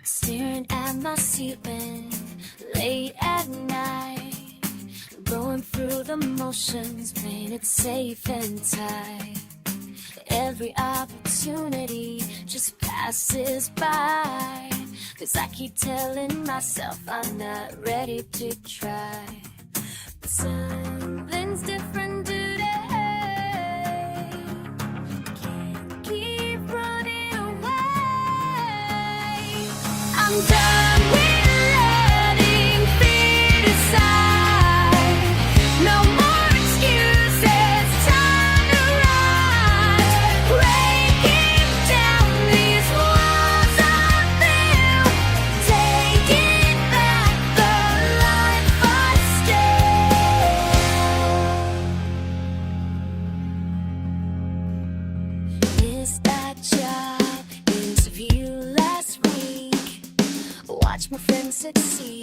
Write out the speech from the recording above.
Staring at my ceiling late at night, going through the motions, playing it safe and tight. Every opportunity just passes by, 'cause I keep telling myself I'm not ready to try. But something's different today. Can't keep running away. I'm done with letting fear decide. No more excuses, time to rise. Breaking down these walls I built, taking back the life I stole. Missed that job interview last week. Watch my friends succeed.